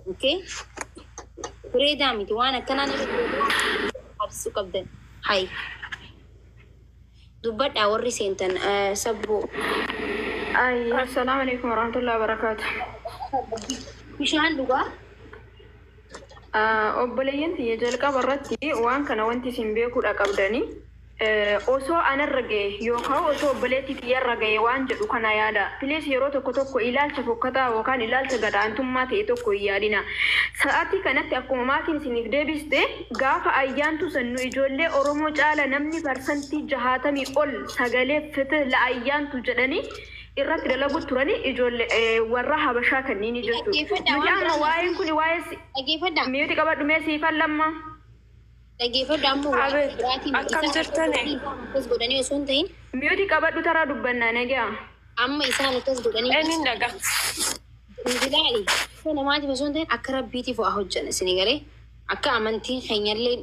اوكي بريدا ميتي وانا كان انا ابسو قبدن هاي دبت اوري سنتن سبو اي السلام عليكم ورحمه الله وبركاته مش عندك obboleeyyan tiyya jalqaba irratti waan kana wanti isin beekuudha qabdanii osoo anarra ga'e yookaan osoo obboleetti tiyyarra ga'e waan jedhu kana yaada. Filees yeroo tokko tokko ilaalcha fokkataa yookaan ilaalcha gadaantummaa ta'e tokko hin yaadina. Sa'aatii kanatti akkuma maatiin isiniif deebiste gaafa ayyaantu sannu ijoollee Oromoo caala namni parsantii 60 ol sagalee fitih la ayyaantu jedhanii irratti dalagu turani ijoollee warra habashaa kanneen jechuudha. Nujaama waa'een kun waa'ee miyuuti qabadhu mee siifan lamma. Dhageeffadhu ammoo akkam jirtani? Akkas godhanii osoo hin ta'in miyuuti qabadhu taraa dubbannaa nagaa. Amma isaan akkas godhanii Eenyuun dhagaa? Ilaali. Namaatiif osoo hin ta'in akka rabbiitiif waa hojjanna isin galee akka amantiin keenyallee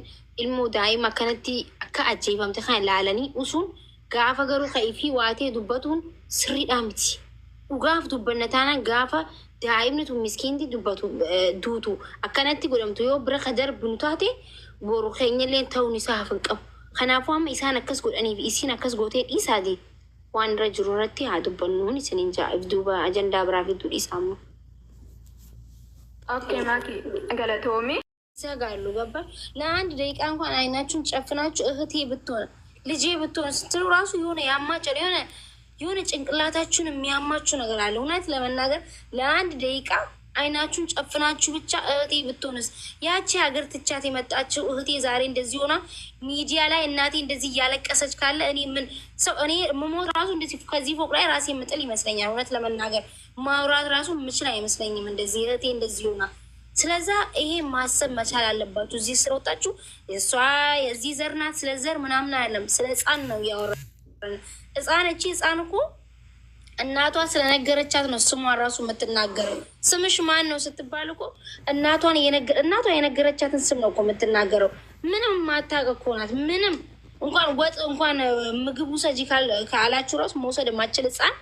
ilmoo daa'ima akkanatti akka ajjeefamte kan ilaalanii usuun gaafa garuu ka'ii fi waatee dubbatuun sirriidhaa miti. Dhugaaf dubbanna taanaan gaafa daa'imni tun miskiinti dubbatu duutu akkanatti godhamtu yoo bira ka darbinu taate boru keenyallee ta'uun isaa hafan qabu. Kanaafuu amma isaan akkas godhaniif isiin akkas gootee dhiisaati waan irra jiru irratti haa dubbannuun isiniin jaa'if duuba ajandaa biraa fidduu dhiisaamu. Okay maaki galatoomi. Sagaalu gabba ለአንድ ደቂቃ እንኳን አይናችሁን ጨፍናችሁ እህቴ ብትሆን ልጄ ብትሆን ስትሉ ራሱ የሆነ ያማጨል የሆነ ጭንቅላታችሁን የሚያማችሁ ነገር አለ። እውነት ለመናገር ለአንድ ደቂቃ አይናችሁን ጨፍናችሁ ብቻ እህቴ ብትሆንስ ያቺ ሀገር ትቻት የመጣችው እህቴ ዛሬ እንደዚህ ሆና ሚዲያ ላይ እናቴ እንደዚህ እያለቀሰች ካለ እኔ ምን ሰው እኔ መሞት ራሱ እንደዚህ ከዚህ ፎቅ ላይ ራሴ ምጥል ይመስለኛል። እውነት ለመናገር ማውራት ራሱ ምችል አይመስለኝም እንደዚህ እህቴ እንደዚህ ሆና። ስለዛ ይሄ ማሰብ መቻል አለባችሁ። እዚህ ስለወጣችሁ እሷ የዚህ ዘር ናት ስለ ዘር ምናምን አይደለም፣ ስለ ህፃን ነው ያወራን። ህፃን እቺ ህፃን እኮ እናቷ ስለነገረቻት ነው ስሟን ራሱ የምትናገረው። ስምሽ ማን ነው ስትባል እኮ እናቷ የነገረቻትን ስም ነው እኮ የምትናገረው። ምንም ማታውቅ እኮ ናት። ምንም እንኳን ወጥ እንኳን ምግቡ ሰጂ ካላችሁ ራሱ መውሰድ የማችል ህፃን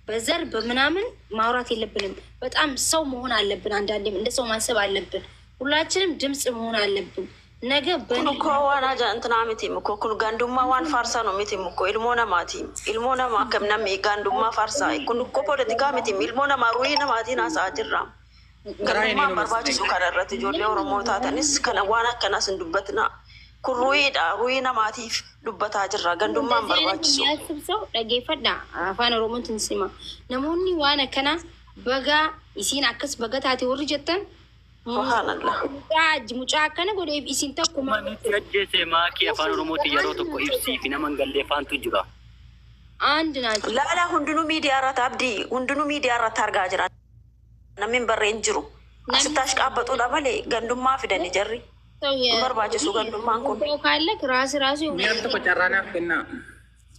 በዘር በምናምን ማውራት የለብንም። በጣም ሰው መሆን አለብን። አንዳንዴም እንደ ሰው ማሰብ አለብን። ሁላችንም ድምፅ መሆን አለብን። ነገ በኮዋና እንትና ሚቲም እኮ ኩን ጋንዱማ ዋን ፋርሳ ነው ሚቲም እኮ ኢልሞና ማቲ ኢልሞና ማከምናም ጋንዱማ ፋርሳ ኩን እኮ ፖለቲካ ሚቲም ኢልሞና ማሩይና ማቲና ሳጅራ ጋንዱማ በርባችሁ ካደረተ ጆሌ ኦሮሞ ታተንስ ከነዋና ከናስ እንዱበትና ኩሩይዳ ሩይና ማቲፍ ዱበታ ጅራ ጋንዱማ በርባችሁ ያስብሰው ደጌፈዳ አፋን ኦሮሞን ትንስማ ነሞኒ ዋና ከና በጋ ኢሲን አከስ በገታቲ ወር ጀተን Subhanallah. Mucaa akkana godhe isin tokkuma. Manni ajjeese maakii afaan Oromooti yeroo tokko ibsii fi nama galleeffaantu jira. Andi naati. Laala hundinuu miidiyaa irratti abdii hundinuu miidiyaa irratti argaa jira. Namni barreen jiru. Asitti ashqaabbatudha malee gandummaa fidanii jarri. Barbaachisu gandummaan kun. Kaalek ራስ ሚያንተ ቆጨራና ፈና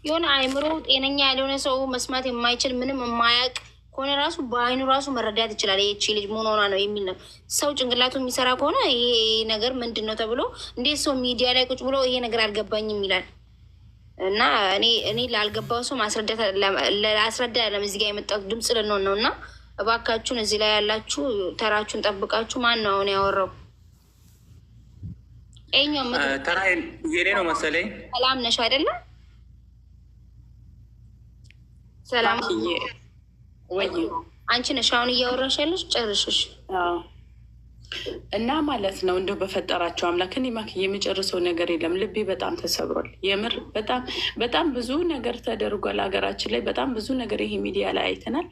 የሆነ አይምሮ ጤነኛ ያልሆነ ሰው መስማት የማይችል ምንም የማያውቅ ከሆነ ራሱ በአይኑ ራሱ መረዳት ይችላል። ይቺ ልጅ ምን ሆና ነው የሚል ነው። ሰው ጭንቅላቱ የሚሰራ ከሆነ ይሄ ነገር ምንድን ነው ተብሎ እንዴት ሰው ሚዲያ ላይ ቁጭ ብሎ ይሄ ነገር አልገባኝም ይላል። እና እኔ ላልገባው ሰው ላስረዳ እዚህ ጋር የመጣሁት ድምፅ ልንሆን ነው። እና እባካችሁን እዚህ ላይ ያላችሁ ተራችሁን ጠብቃችሁ። ማን ነው አሁን ያወራው? ተራ የኔ ነው መሰለኝ። ሰላም ነሽ አይደለ? ሰላም ወይ አንቺ ነሽ አሁን እያወራሽ ያለሽ? ጨርሽሽ እና ማለት ነው። እንደው በፈጠራቸው አምላክ እኔ ማክ የሚጨርሰው ነገር የለም። ልቤ በጣም ተሰብሯል። የምር በጣም ብዙ ነገር ተደርጓል ሀገራችን ላይ በጣም ብዙ ነገር ይሄ ሚዲያ ላይ አይተናል።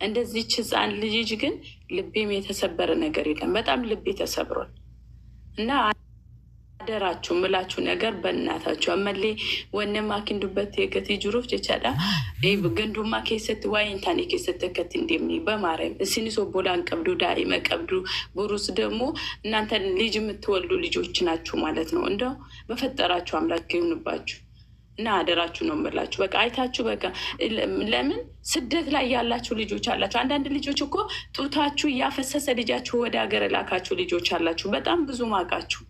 እንደዚህች ህፃን ልጅ ግን ልቤም የተሰበረ ነገር የለም። በጣም ልቤ ተሰብሯል። እና አደራችሁ ምላችሁ ነገር በእናታችሁ አመሌ ወነ ማኪንዱበት የገቲ ጅሩፍ ጀቻዳ ገንዱማ ኬሰት ዋይንታኔ ኬሰት ከት እንደሚ በማርያም እስኒሶ ቦላን ቀብዱ ዳይ መቀብዱ ቡሩስ ደግሞ እናንተ ልጅ የምትወልዱ ልጆች ናችሁ ማለት ነው። እንደው በፈጠራችሁ አምላክ ይሁንባችሁ እና አደራችሁ ነው የምላችሁ። በቃ አይታችሁ በቃ ለምን ስደት ላይ ያላችሁ ልጆች አላችሁ። አንዳንድ ልጆች እኮ ጡታችሁ እያፈሰሰ ልጃችሁ ወደ ሀገር ላካችሁ ልጆች አላችሁ። በጣም ብዙ ማቃችሁ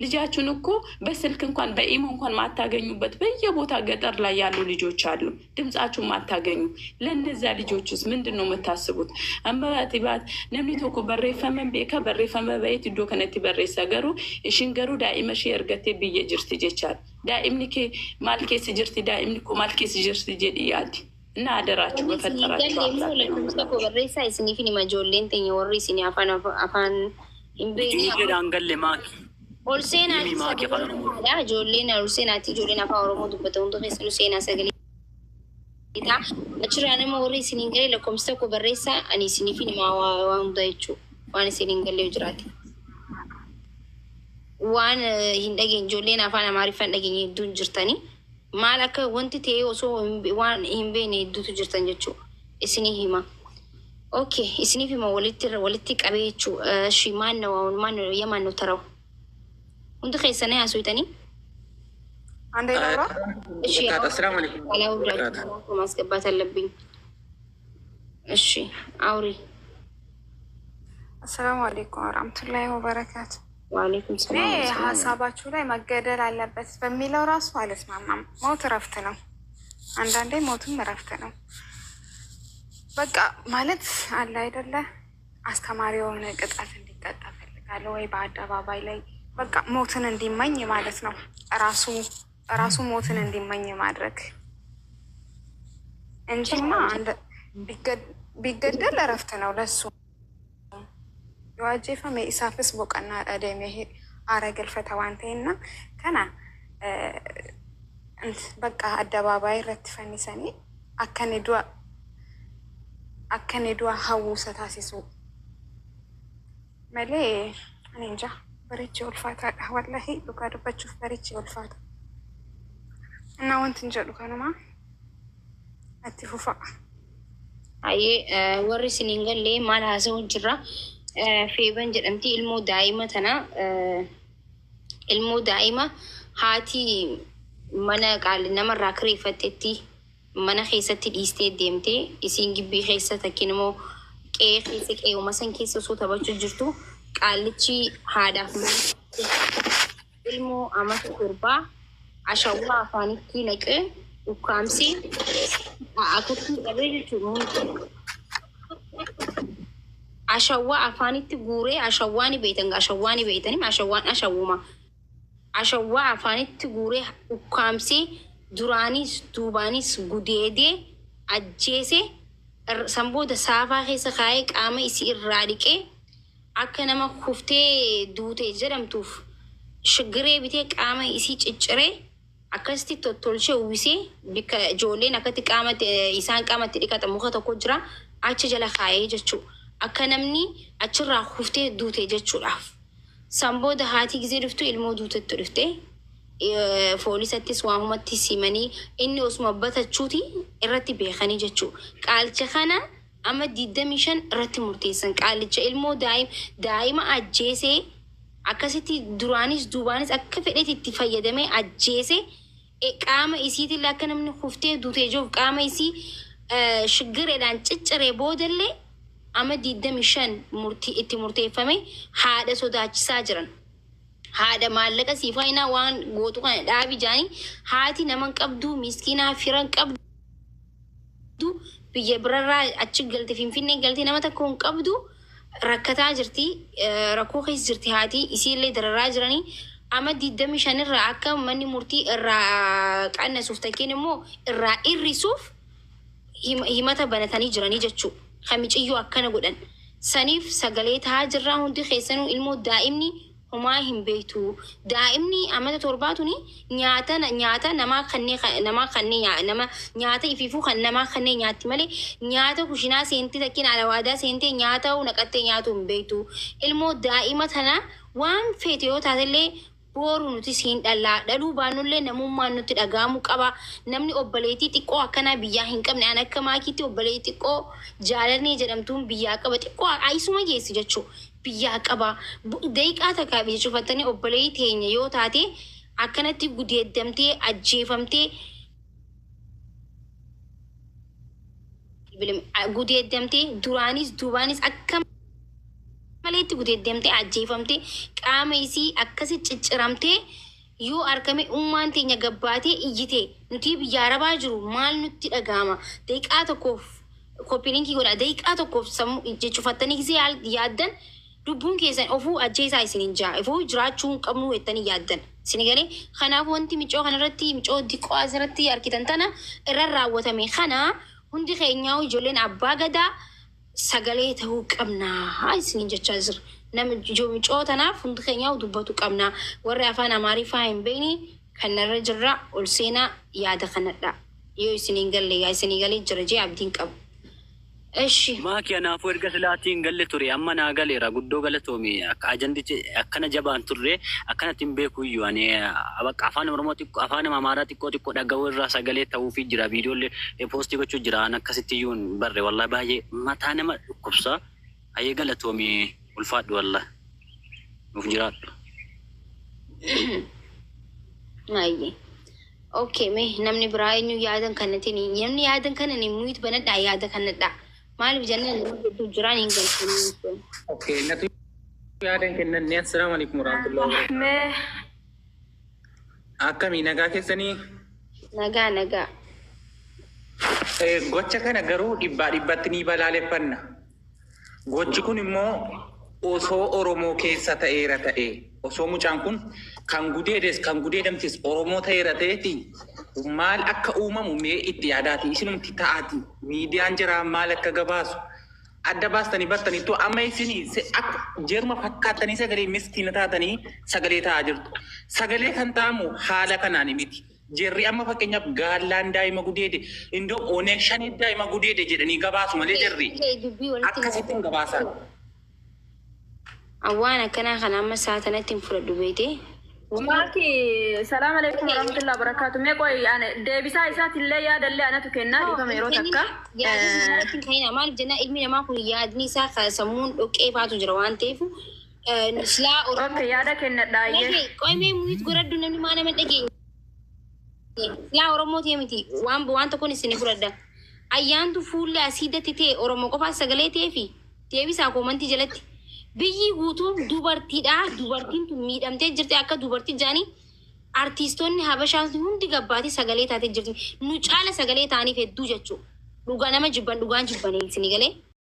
ልጃችሁን እኮ በስልክ እንኳን በኢሞ እንኳን ማታገኙበት በየቦታ ገጠር ላይ ያሉ ልጆች አሉ። ድምጻችሁን ማታገኙ ለእነዚያ ልጆችስ ምንድን ነው የምታስቡት? አመባቲባት ነምኒ ቶኮ በሬፈመን ቤከ በሬፈመ በየት ዶ ከነቲ በሬሳ ገሩ ሽንገሩ ዳኢመሽ የርገቴ ብዬ ጅርቲ ጀቻል ዳኢምኒ ኬ ማልኬስ ጅርቲ ዳኢምኒ ኮ ማልኬስ ጅርቲ ጀድ እያዲ እና አደራችሁ በፈጠራችሁ ለኮ በሬሳ ስኒፊን ማጆሌን ተኝ ወሪ ሲኒ አፋን አንገሌ ማኪ ኦልሴናቲ ጆሌን ኦልሴናቲ ጆሌን አፋ ኦሮሞ ዱበተውን ዶፌስኑ ሴና ሰገሊ ታ አችራነማ ወሪ ሲኒንገሌ ለኮምስተኮ በሬሳ አኒ ሲኒፊን ማዋን ዳይቹ ዋን ሲኒንገሌ ጅራቲ ዋን ሂንደጌን ጆሌን አፋን አማሪፈን ደጌኝ ዱን ጅርተኒ ማላከ ወንቲ ቴ ኦሶ ዋን ሂምቤን ዱቱ ጅርተን ጀቹ እስኒ ሂማ ኦኬ እስኒ ሂማ ወልቲ ቀቤቹ እሺ ማን ነው አሁን ማን ነው የማን ነው ተራው እንት ኸይሰና ያሱይተኒ አንዴ ዳራ እሺ ሰላም አለይኩም አላውራችሁ ማስገባት አለብኝ እሺ አውሪ አሰላሙ አለይኩም ወራህመቱላሂ ወበረካቱ ወአለይኩም ሰላም ሀሳባችሁ ላይ መገደል አለበት በሚለው ራሱ አልስማማም። ሞት እረፍት ነው። አንዳንዴ ሞትም እረፍት ነው። በቃ ማለት አለ አይደለ አስተማሪ የሆነ ቅጣት እንዲቀጣ ፈልጋለሁ ወይ በአደባባይ ላይ በቃ ሞትን እንዲመኝ ማለት ነው። ራሱ ሞትን እንዲመኝ ማድረግ እንጂማ ቢገደል እረፍት ነው ለሱ የዋጀፈ ኢሳፍስ ቦቀና አደም ይሄ አረገል ፈተዋንቴና ከና በቃ አደባባይ ረትፈኒሰኒ አከኔዱ ሀውሰታ ሲሱ መሌ እኔ እንጃ በሪች ወልፋታ ወላሂ ዱካዱባችሁ በሪች ወልፋታ እና ወንት እንጀሉ ከነማ አትፉፋ አይ ወሪ ሲኒንገሌ ማል ሀሰው ጅራ ፌበን ጀደምቲ ilmoo daa'ima tana ilmoo daa'ima haati mana qaali namarraa kireeffattetti mana keessatti dhiistee deemtee isiin gibbii keessa takkin immoo qe'ee keessa qe'uma san keessa osoo taphachuu jirtu qaalichi haadhaaf ilmoo amata torbaa ashawwaa afaanitti naqee ukkaamsee akkatti qabee jechuudha. Ashawwa afanitti guure ashawwani beetan ashawwani beetani ashawwan ashawuma ashawwa afanitti guure ukkaamse duraanis duubaanis gudeedee ajjeese sambooda saafaa keessa kaayee qaama isii irraa dhiqee akka nama kuftee duute jedhamtuuf shigiree bitee qaama isii cicciree akkasitti tottolchee uwwisee bikka ijoolleen akkatti isaan qaamatti dhiqatan muka tokko jira achi jala kaayee jechuudha. akka namni achirraa kuftee duute jechuudhaaf sambooda haati gisee dhuftu ilmoo duutetti dhufte poolisattis waamumatti simanii inni osuma batachuuti irratti beekanii jechuu qaalcha kana amma 25 irratti murteessan qaalicha ilmoo daa'ima ajjeesee akkasitti duraanis duubaanis akka fedhetti itti fayyadamee ajjeese qaama isiitillee akka namni kuftee duute jechuuf qaama isii shigireedhaan cicciree boodallee amma 25 itti murteeffame haadha sodaachisaa jiran. Haadha maallaqa siifaayinaa waan gootu kana dhaabi jaanii haati naman qabdu miskiinaa firan qabdu biyya birarraa achi galte finfinnee galtee nama takka hin qabdu rakkataa jirti rakkoo keessa jirti haati isiillee dararaa jiranii amma 25 irraa akka manni murtii irraa qannasuuf takkeen immoo irraa hir'isuuf himata banatanii jiranii jechuudha. Kamichiyyuu akkana godhan saniif sagalee tahaa jirraa hundi keessanuu ilmoo daa'imni homaa hin beektu daa'imni amata torbaatuni nyaata namaa kanneen nyaata ifiifuu kan namaa kanneen nyaatti malee nyaata kushinaa seentee takkiin alawaadaa seentee nyaata naqattee nyaatu hin beektu ilmoo daa'ima tana waan feete yoo taatellee boru nuti siin dhaluu baanullee namummaan nuti dhagaamu qaba namni obboleettii xiqqoo akkanaa biyyaa hin qabne an akka maakiitti obboleettii xiqqoo jaalallee jedhamtuun biyyaa qaba xiqqoo ayisuma geessi jechuu biyyaa qaba daqiiqaa takkaa biyya cufattanii obboleettii teenya yoo taate akkanatti gudeeddamtee ajjeefamtee gudeeddamtee duraanis duubaanis akka maleetti gudeeddamtee ajjeefamtee qaama isii akkasi cicciramtee yoo argame ummaan teenya gabbaatee iyyitee nuti biyya arabaa jiru maal nutti dhagahama daqiiqaa tokkoof koppilinkii godha daqiiqaa tokkoof sammuu jechuufattanii gisee yaaddan dubbuun keessan ofuu ajjeesaa isinin jaa ofuu jiraachuun qabnu wettanii yaaddan isin galee kanaaf wanti micoo kanarratti micoo diqqoo asirratti arkitan tana irra raawwatame kana hundi keenyaa ijoolleen abbaa gadaa sagalee ta'uu qabnaa isinin jechaa jira nama micoo tanaaf hundi keenyaa dubbatu qabnaa warri afaan amaariffaa hin beekne kanarra jirra ol seenaa yaada kanadha yoo isinin galee jira jee abdiin qabu. Eshi. Maaki anaafuu erga silaatiin galle ture amma naa galeera guddoo galatoomi akka ajandichi akkana jabaan turre akkanatti hin beeku iyyuu ani bakka afaan oromoo xiqqoo afaan amaaraa xiqqoo dhaga'uu irraa sagalee ta'uufii jira viidiyoolee poostii gochuu jira an akkasitti iyyuu hin barre wallahi baay'ee mataa nama dhukkubsa hayyee galatoomi ulfaadhu wallahi nuuf jiraadhu. Hayyee. Okay mee namni biraa eenyu yaadan kanatti namni yaadan kana ni muyit banadhaa yaada kanadhaa. Maal jannaan hedduu jiraan hin galchine. Okay, natu yaadan kennanne assalamu alaikum warahmatullahi wabarakatuh. Akkami nagaa keessanii? Nagaa. Gocha kana garuu dhibbatti ni balaaleffanna. Gochi kun immoo osoo Oromoo keessa ta'eera ta'e osoo mucaan kun kan gudeedamtis Oromoo ta'eera ta'eeti maal akka uumamu mee itti yaadaati isinumti ta'aati miidiyaan jira maal akka gabaasu adda baastanii bartaniitu amma isinii akka jeeruma fakkaatanii sagalee miskiina taatanii sagalee ta'aa jirtu sagalee kan ta'amu haala kanaan miti jeerri amma fakkeenyaaf gaallaan daa'ima gudeede indoo oneeg shanii daa'ima gudeede jedhanii gabaasu malee jeerri akkasittiin gabaasan. Awwaan akkanaa kana amma saatanatti hin fudhadhu beete. Maaki salaam alaikum warahmatullahi wabarakatuh. Mee qoy deebisaa isaatillee yaadallee anatu kennaa dhiifama yeroo takka. Maaliif jenna ilmi namaa kun yaadni isaa sammuun dhoqqee faatu jira waan ta'eef silaa Oromoo yaada kennadhaa iyyee. Qoy mee muyit goraddu namni maa nama dhageenya. Silaa Oromoo ta'e miti waan tokkoon isin fudhadha. Ayyaantu fuulli asiidatti ta'e Oromoo qofaa sagalee ta'eefi deebisaa koomantii jalatti. Biyyi guutuun dubartiidha. Dubartiin tun miidhamtee jirti akka dubartii jaanii artiistoonni habashaan hundi gabbaatii sagalee taatee jirti. Nu caala sagalee ta'aniif hedduu jechuudha. Dhugaa nama jibban dhugaan jibbanii isin galee.